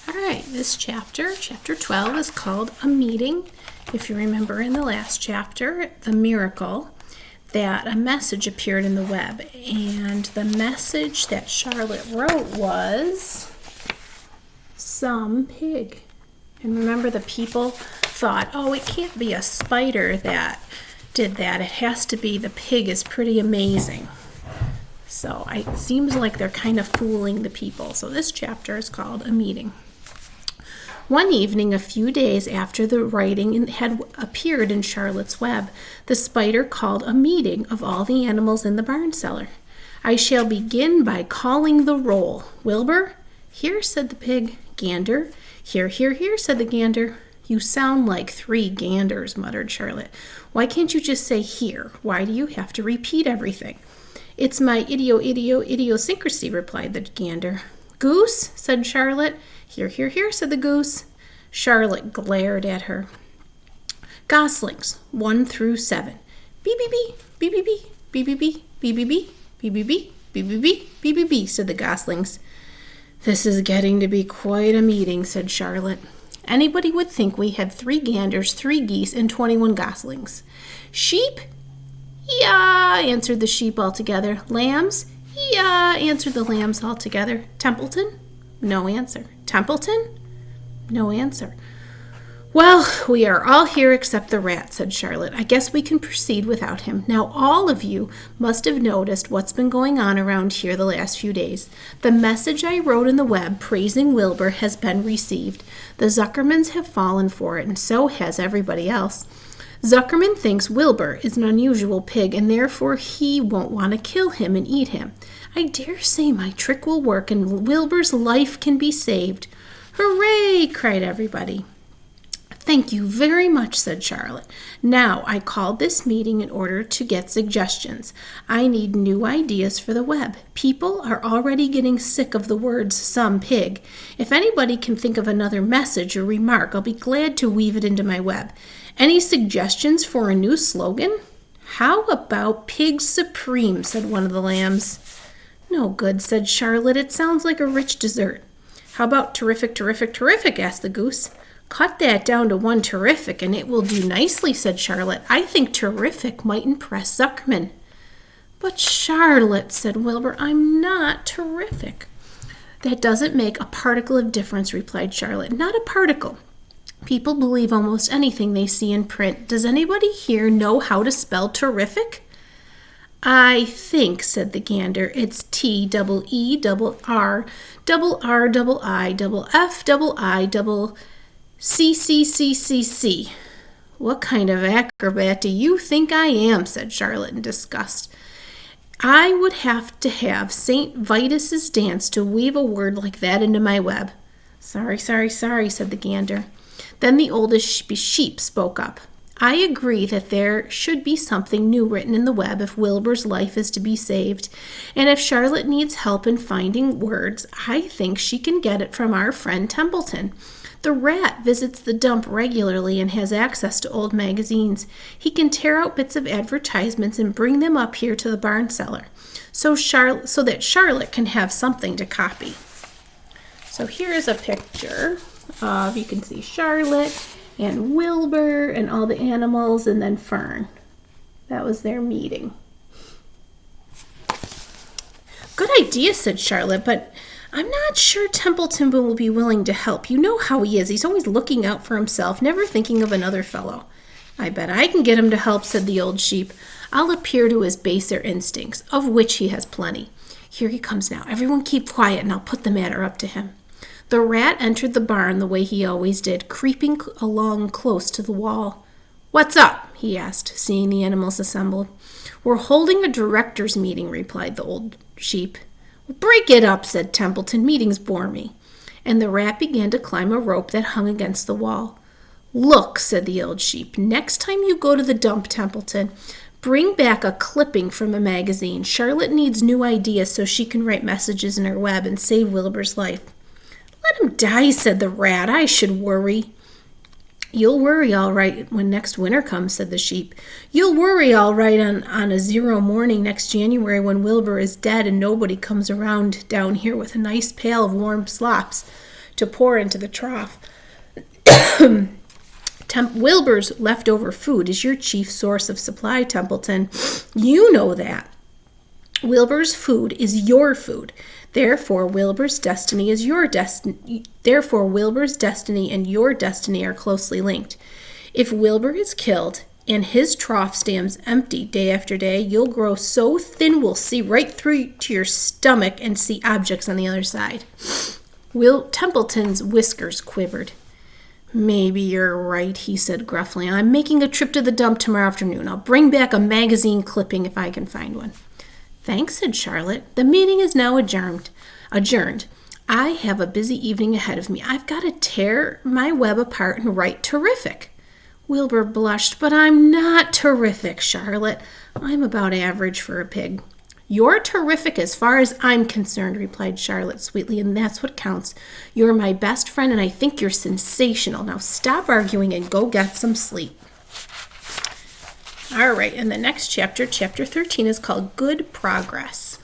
All right, this chapter 12, is called A Meeting. If you remember in the last chapter, the miracle, that a message appeared in the web. And the message that Charlotte wrote was, some pig. And remember, the people thought, oh, it can't be a spider that did that. It has to be the pig is pretty amazing. So it seems like they're kind of fooling the people. So this chapter is called A Meeting. One evening, a few days after the writing had appeared in Charlotte's web, the spider called a meeting of all the animals in the barn cellar. I shall begin by calling the roll. Wilbur? Here, said the pig. Gander? Here, here, here, said the gander. You sound like 3 ganders, muttered Charlotte. Why can't you just say here? Why do you have to repeat everything? It's my idiosyncrasy, replied the gander. Goose, said Charlotte. Here, here, here, said the goose. Charlotte glared at her. Goslings, 1 through 7. Beep, beep, beep, beep, beep, beep, beep, beep, beep, beep, beep, beep, beep, beep, beep, beep, beep, beep, beep, beep, said the goslings. This is getting to be quite a meeting, said Charlotte. Anybody would think we had 3 ganders, 3 geese, and 21 goslings. Sheep? Yeah, answered the sheep all together. Lambs? Yeah, answered the lambs all together. Templeton? No answer. Templeton? No answer. Well, we are all here except the rat, said Charlotte. I guess we can proceed without him. Now, all of you must have noticed what's been going on around here the last few days. The message I wrote in the web praising Wilbur has been received. The Zuckermans have fallen for it, and so has everybody else. Zuckerman thinks Wilbur is an unusual pig, and therefore he won't want to kill him and eat him. I dare say my trick will work, and Wilbur's life can be saved. Hooray! Cried everybody. Thank you very much, said Charlotte. Now, I called this meeting in order to get suggestions. I need new ideas for the web. People are already getting sick of the words some pig. If anybody can think of another message or remark, I'll be glad to weave it into my web. Any suggestions for a new slogan? How about Pig Supreme, said one of the lambs. No good, said Charlotte. It sounds like a rich dessert. How about terrific, terrific, terrific, asked the goose. Cut that down to 1 terrific, and it will do nicely, said Charlotte. I think terrific might impress Zuckerman. But Charlotte, said Wilbur, I'm not terrific. That doesn't make a particle of difference, replied Charlotte. Not a particle. People believe almost anything they see in print. Does anybody here know how to spell terrific? I think, said the gander, it's T-E-E-R-R-I-F-I-C-C-C-C-C. What kind of acrobat do you think I am, said Charlotte in disgust. I would have to have St. Vitus's dance to weave a word like that into my web. Sorry, said the gander. Then the oldest sheep spoke up. I agree that there should be something new written in the web if Wilbur's life is to be saved. And if Charlotte needs help in finding words, I think she can get it from our friend Templeton. The rat visits the dump regularly and has access to old magazines. He can tear out bits of advertisements and bring them up here to the barn cellar so that Charlotte can have something to copy. So here is a picture of, you can see Charlotte and Wilbur and all the animals, and then Fern. That was their meeting. Good idea, said Charlotte, but I'm not sure Templeton will be willing to help. You know how he is. He's always looking out for himself, never thinking of another fellow. I bet I can get him to help, said the old sheep. I'll appeal to his baser instincts, of which he has plenty. Here he comes now. Everyone keep quiet, and I'll put the matter up to him. The rat entered the barn the way he always did, creeping along close to the wall. What's up? He asked, seeing the animals assembled. We're holding a directors' meeting, replied the old sheep. Break it up, said Templeton. Meetings bore me. And the rat began to climb a rope that hung against the wall. Look, said the old sheep, next time you go to the dump, Templeton, bring back a clipping from a magazine. Charlotte needs new ideas so she can write messages in her web and save Wilbur's life. Let him die, said the rat. I should worry. You'll worry all right when next winter comes, said the sheep. You'll worry all right on a 0 morning next January when Wilbur is dead and nobody comes around down here with a nice pail of warm slops. to pour into the trough. Wilbur's leftover food is your chief source of supply, Templeton. You know that. Wilbur's food is your food. Therefore, Wilbur's destiny is your destiny. Therefore, Wilbur's destiny and your destiny are closely linked. If Wilbur is killed and his trough stands empty day after day, you'll grow so thin we'll see right through to your stomach and see objects on the other side. Templeton's whiskers quivered. Maybe you're right, he said gruffly. I'm making a trip to the dump tomorrow afternoon. I'll bring back a magazine clipping if I can find one. Thanks, said Charlotte. The meeting is now adjourned. I have a busy evening ahead of me. I've got to tear my web apart and write terrific. Wilbur blushed. But I'm not terrific, Charlotte. I'm about average for a pig. You're terrific as far as I'm concerned, replied Charlotte sweetly, and that's what counts. You're my best friend, and I think you're sensational. Now stop arguing and go get some sleep. All right, and the next chapter, chapter 13, is called Good Progress.